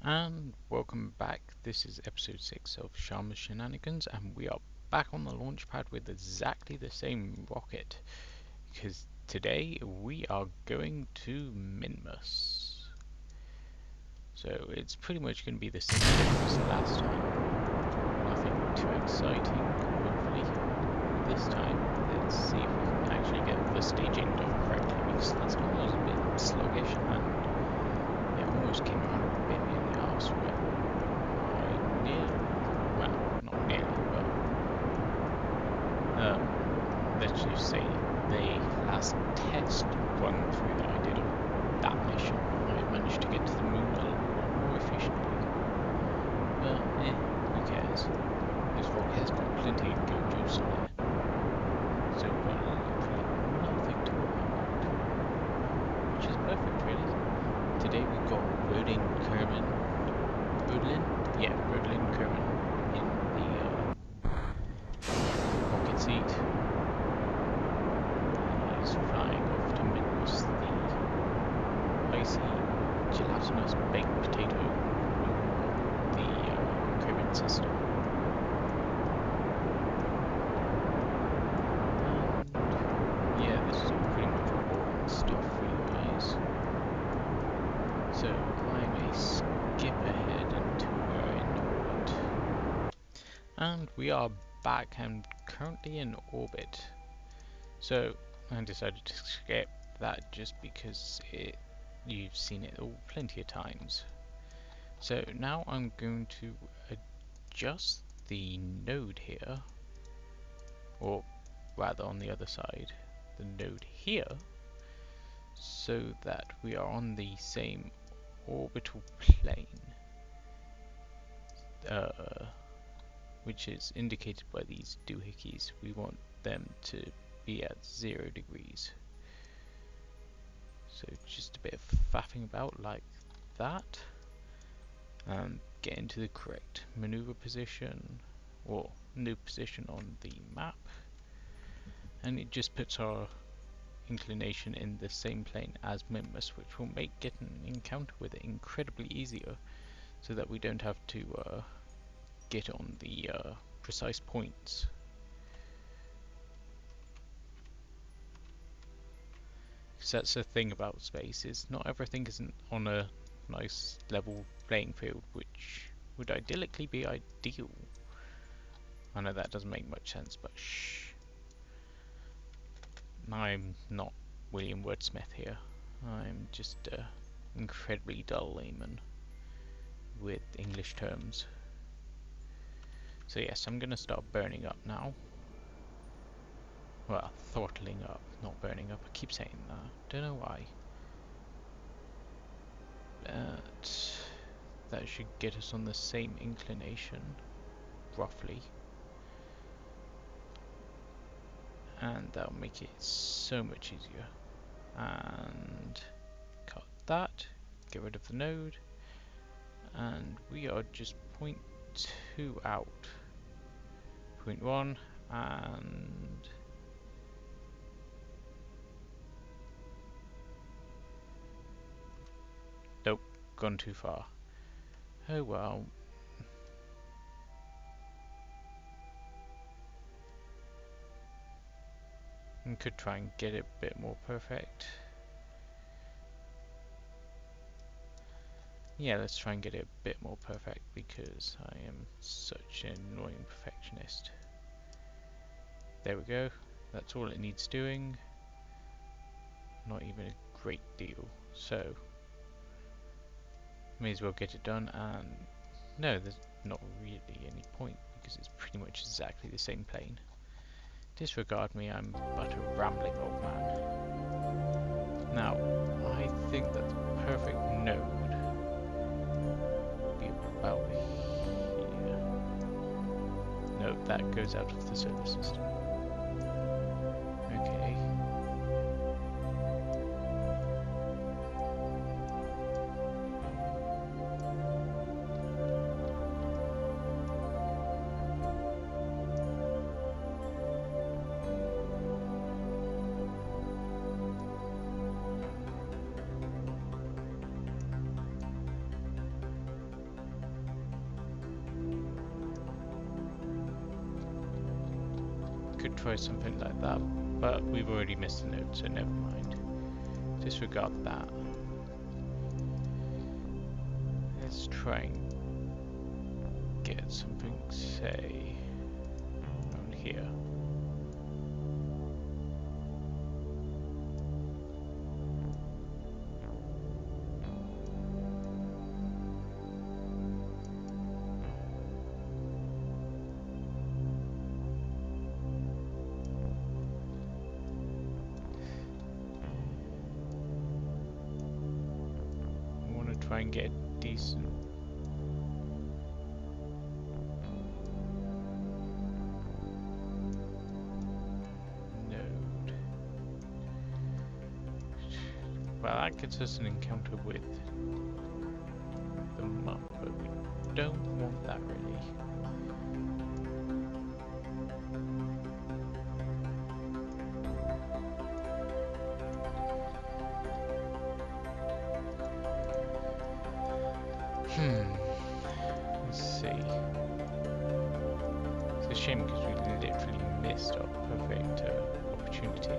And welcome back. This is episode 6 of Shaarma's Shenanigans, and we are back on the launch pad with exactly the same rocket. Because today we are going to Minmas. So it's pretty much going to be the same thing as last time. Nothing too exciting, hopefully. This time, let's see if we can actually get the staging done correctly, because last time I was a bit sluggish and it almost came out a bit in the arse where I nearly, well, not nearly, but let's just say the last test run through that I did of that mission, I managed to get to the moon a lot more efficiently. But, who cares? This rocket has got plenty of go juice on it, so we've got literally nothing to worry about, which is perfect really. Today we've got Berlin Kerman. Berlin? Yeah, Berlin Kerman in the rocket seat. And he's flying off to Minmas, the icy, gelatinous baked potato of the Kerman system. And yeah, this is all pretty much boring stuff for you guys. So I'm a skip ahead into we're in orbit. And we are back and currently in orbit. So I decided to skip that just because you've seen it all plenty of times. So now I'm going to adjust the node here, or rather on the other side, the node here, so that we are on the same orbital plane, which is indicated by these doohickeys. We want them to be at 0 degrees. So just a bit of faffing about like that, and get into the correct maneuver position, or new position on the map, and it just puts our inclination in the same plane as Minmas, which will make getting an encounter with it incredibly easier, so that we don't have to get on the precise points. Because that's the thing about space, is not everything isn't on a nice level playing field, which would idyllically be ideal. I know that doesn't make much sense, but shh. I'm not William Wordsmith here. I'm just an incredibly dull layman with English terms. So yes, I'm gonna start burning up now. Well, throttling up, not burning up. I keep saying that. Don't know why. But that should get us on the same inclination, roughly. And that'll make it so much easier. And cut that, get rid of the node, and we are just 0.2 out. 0.1 and nope, gone too far. Oh well. I could try and get it a bit more perfect. Yeah, let's try and get it a bit more perfect because I am such an annoying perfectionist. There we go. That's all it needs doing. Not even a great deal. So, may as well get it done, and no, there's not really any point because it's pretty much exactly the same plane. Disregard me, I'm but a rambling old man. Now, I think that the perfect node would be about here. No, that goes out of the solar system. Okay. could try something like that, but we've already missed the node, so never mind. Disregard that. Let's try and get something, say, around here. I want to try and get a decent node. Well, that gets us an encounter with the map, but we don't want that really. Let's see. It's a shame because we literally missed our perfect opportunity.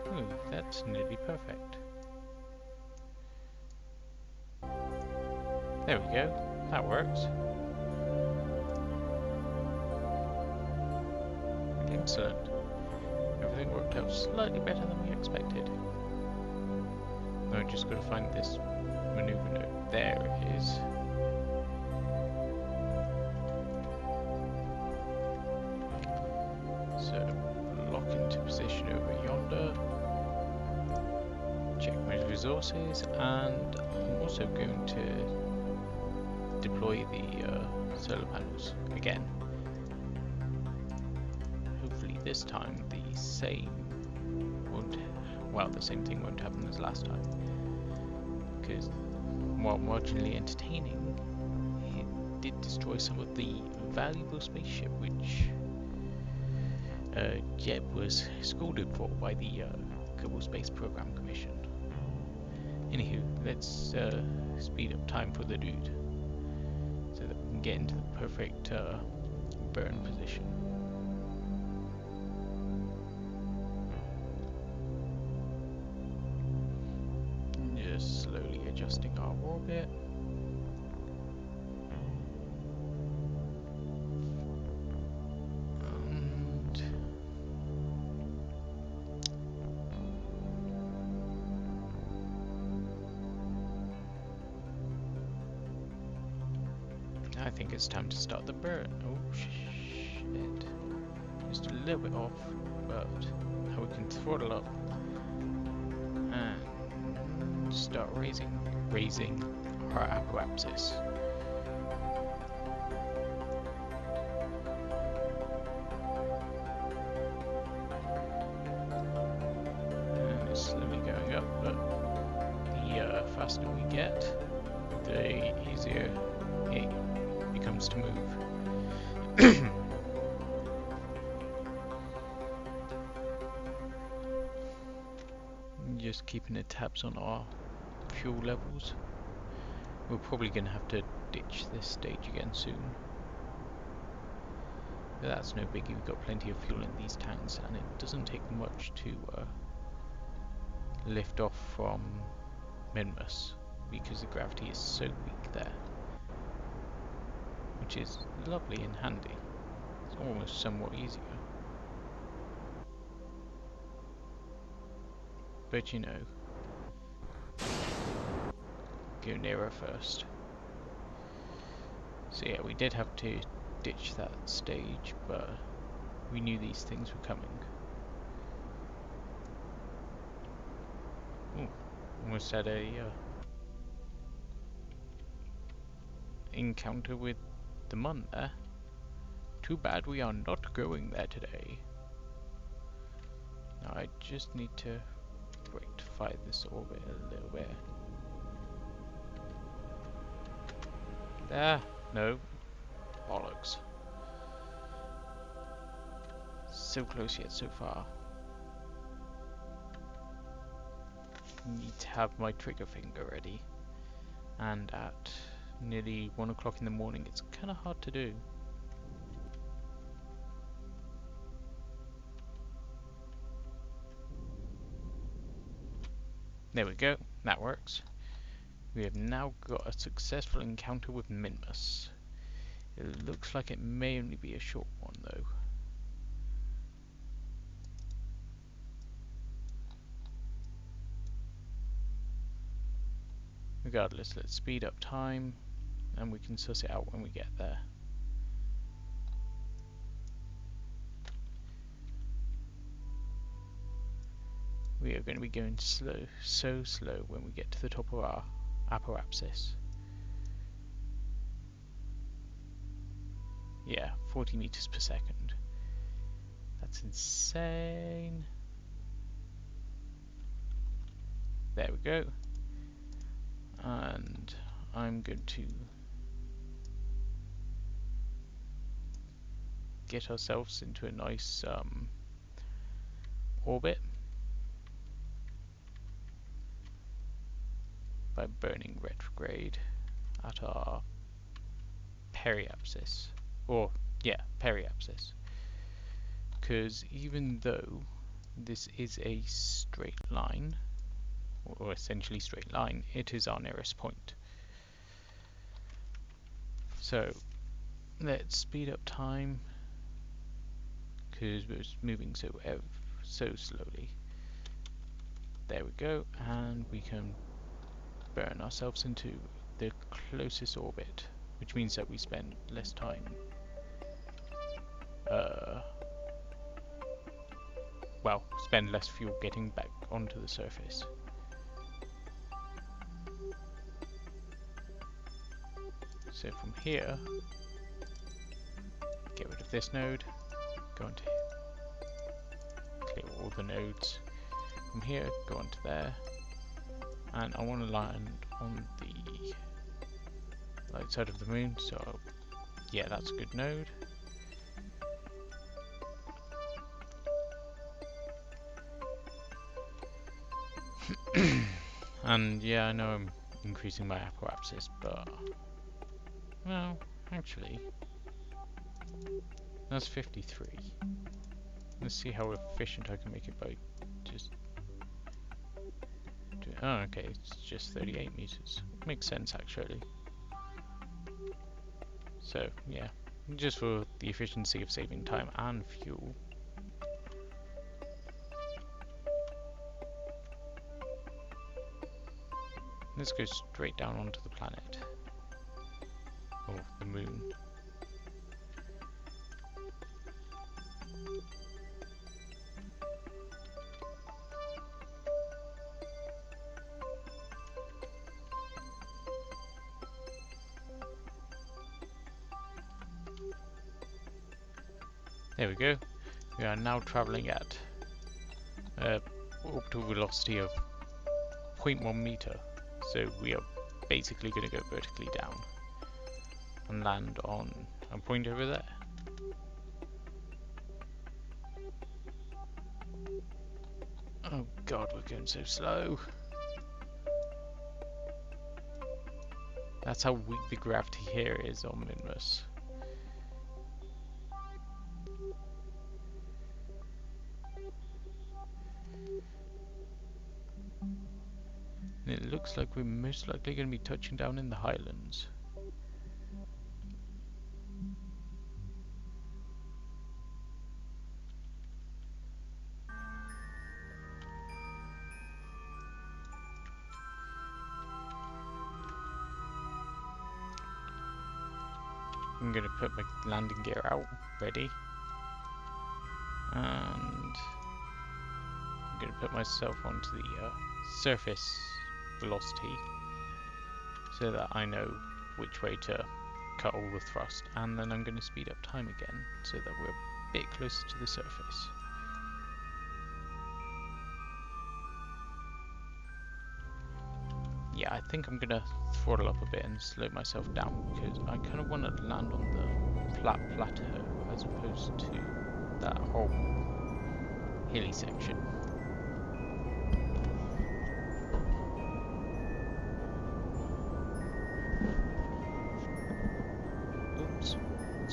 Ooh, that's nearly perfect. There we go. That works. Excellent. Everything worked out slightly better than we expected. Now I just got to find this maneuver node. There it is. So lock into position over yonder. Check my resources, and I'm also going to deploy the solar panels again. This time the same won't, well, the same thing won't happen as last time, because while marginally entertaining, it did destroy some of the valuable spaceship which Jeb was scolded for by the Kerbal Space Program Commission. Anywho, let's speed up time for the dude so that we can get into the perfect burn position. Slowly adjusting our orbit. And I think it's time to start the burn. Oh shit. Just a little bit off, but how we can throttle up and start raising our apoapsis. And it's slowly going up, but the faster we get, the easier it becomes to move. Just keeping the tabs on our fuel levels. We're probably going to have to ditch this stage again soon. But that's no biggie, we've got plenty of fuel in these tanks, and it doesn't take much to lift off from Minmas, because the gravity is so weak there. Which is lovely and handy. It's almost somewhat easier. But you know, go nearer first. So yeah, we did have to ditch that stage, but we knew these things were coming. Ooh, almost had a encounter with the Mun there. Too bad we are not going there today. Now I just need to rectify this orbit a little bit. Ah, no. Bollocks. So close yet so far. Need to have my trigger finger ready. and at nearly 1 o'clock in the morning it's kind of hard to do. There we go, that works. We have now got a successful encounter with Minmas. It looks like it may only be a short one though. Regardless, let's speed up time and we can suss it out when we get there. We are going to be going slow, so slow when we get to the top of our apoapsis. Yeah, 40 meters per second. That's insane. There we go. And I'm going to get ourselves into a nice orbit by burning retrograde at our periapsis. Or, yeah, periapsis. Because even though this is a straight line, or essentially straight line, it is our nearest point. So let's speed up time because we're moving so slowly. There we go, and we can burn ourselves into the closest orbit, which means that we spend less time well, spend less fuel getting back onto the surface. So from here, get rid of this node, go on to clear all the nodes. From here, go on to there, and I want to land on the light side of the moon, so yeah, that's a good node. And yeah, I know I'm increasing my apoapsis, but well, actually, that's 53. Let's see how efficient I can make it by just oh, okay, it's just 38 meters. Makes sense actually. So yeah, just for the efficiency of saving time and fuel. Let's go straight down onto the planet. Or the moon. There we go. We are now travelling at orbital velocity of 0.1 meter. So we are basically going to go vertically down and land on a point over there. Oh god, we're going so slow. That's how weak the gravity here is on Minmas. And it looks like we're most likely going to be touching down in the highlands. I'm going to put my landing gear out, ready. And I'm going to put myself onto the surface velocity so that I know which way to cut all the thrust, and then I'm going to speed up time again so that we're a bit closer to the surface. Yeah, I think I'm going to throttle up a bit and slow myself down because I kind of want to land on the flat plateau as opposed to that whole hilly section.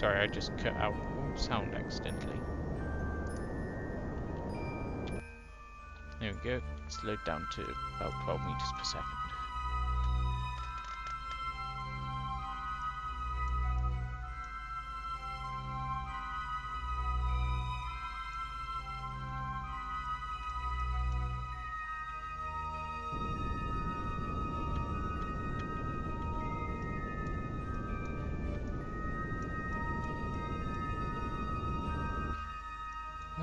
Sorry, I just cut out all sound accidentally. There we go. Slowed down to about 12 meters per second.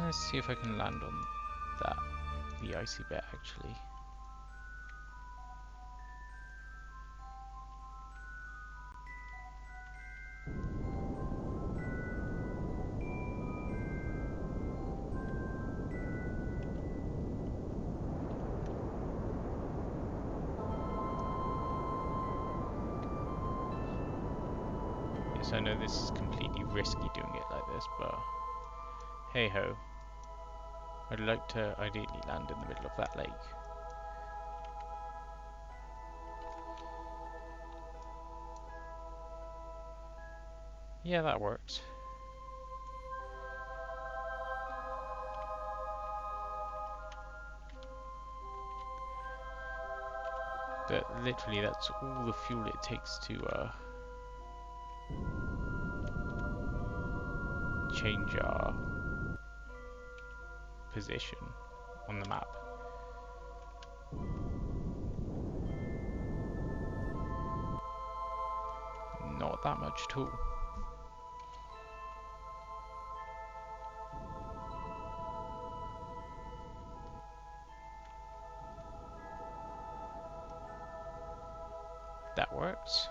Let's see if I can land on that, the icy bit actually. Yes, I know this is completely risky doing it like this, but hey ho. I'd like to ideally land in the middle of that lake. Yeah, that works. But literally that's all the fuel it takes to change our position on the map. Not that much at all. That works.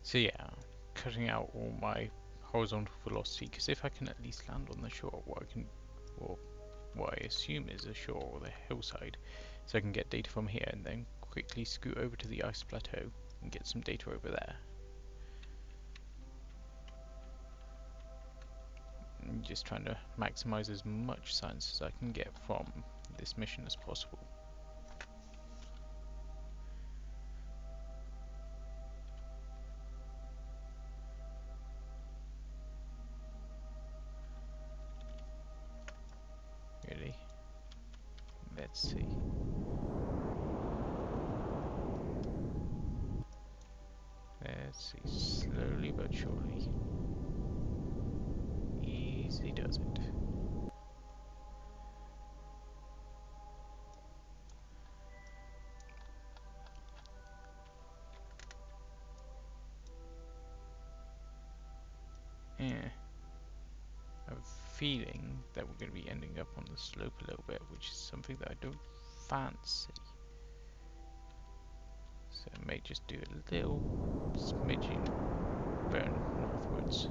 So yeah, cutting out all my horizontal velocity, because if I can at least land on the shore, what I assume is a shore or the hillside, so I can get data from here and then quickly scoot over to the ice plateau and get some data over there. I'm just trying to maximize as much science as I can get from this mission as possible. Really? Let's see. Let's see. Slowly but surely. Easy does it. Yeah. I have a feeling that we're going to be ending up on the slope a little bit, which is something that I don't fancy. So I may just do a little smidgen burn northwards.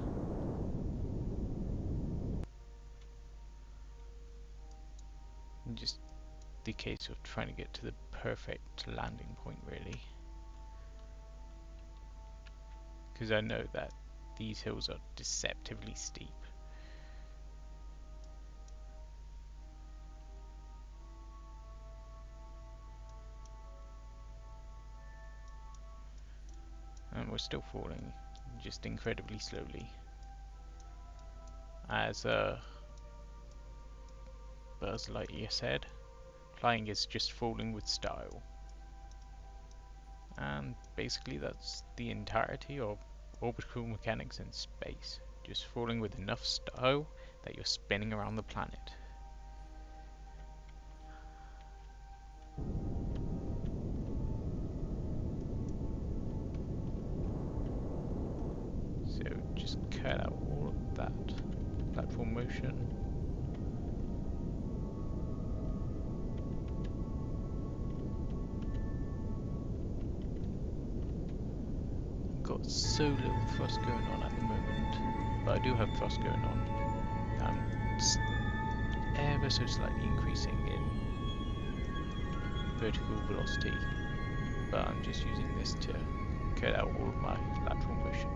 And just the case of trying to get to the perfect landing point, really. Because I know that these hills are deceptively steep. And we're still falling, just incredibly slowly. As Buzz Lightyear said, flying is just falling with style. And basically that's the entirety of orbital mechanics in space. Just falling with enough style that you're spinning around the planet. So just cut out all of that platform motion. Got so little thrust going on at the moment, but I do have thrust going on. I'm ever so slightly increasing in vertical velocity, but I'm just using this to cut out all of my lateral motion.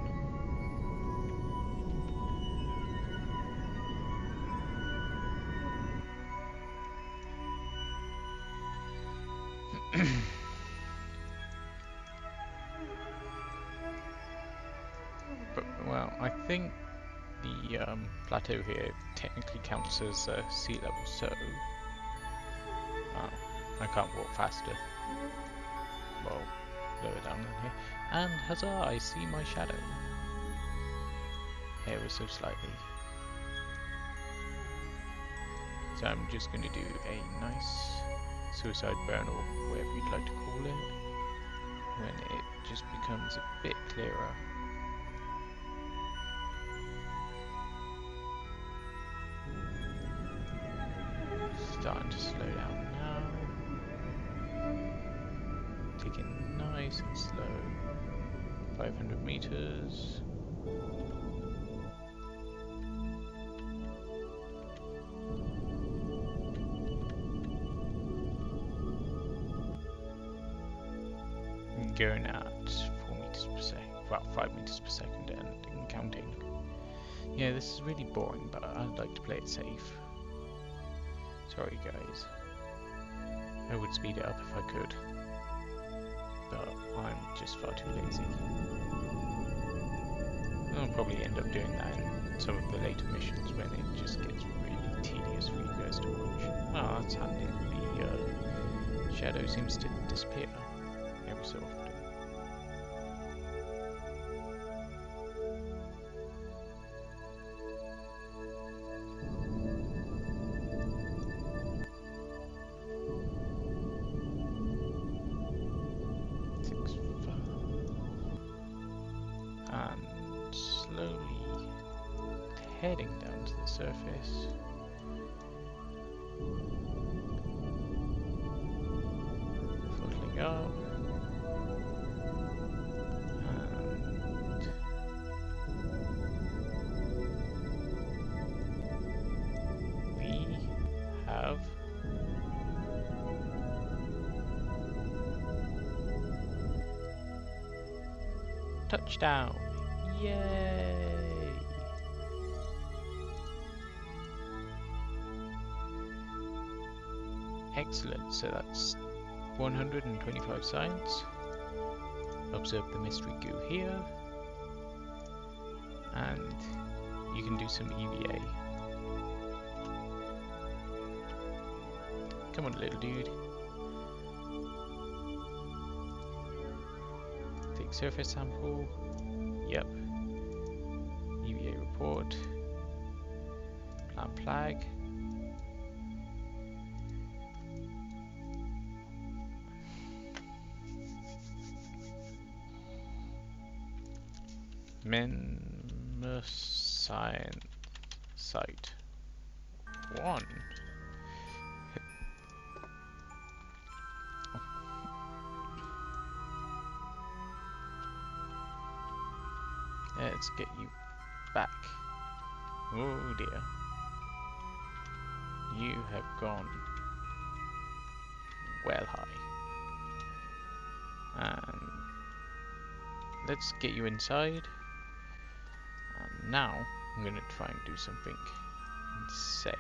But, well, I think the plateau here technically counts as sea level, so I can't walk faster. Well, lower down than here. And huzzah, I see my shadow. Ever so slightly. So I'm just going to do a nice suicide burn, or whatever you'd like to call it, when it just becomes a bit clearer. Starting to slow down now. Taking nice and slow. 500 meters. Going at 4 meters per second, well, 5 meters per second and counting. Yeah, this is really boring, but I'd like to play it safe. Sorry guys. I would speed it up if I could, but I'm just far too lazy. I'll probably end up doing that in some of the later missions when it just gets really tedious for you guys to watch. Well, that's handy. The shadow seems to disappear every so often. And slowly heading down to the surface. Throttling up. And we have touchdown! Yay! Excellent, so that's 125 science. Observe the mystery goo here. And you can do some EVA. Come on, little dude. Take surface sample. Yep. EVA report. Plant flag. Minmas site 1. Let's get you back. Oh dear. You have gone well high. And let's get you inside. And now I'm going to try and do something insane.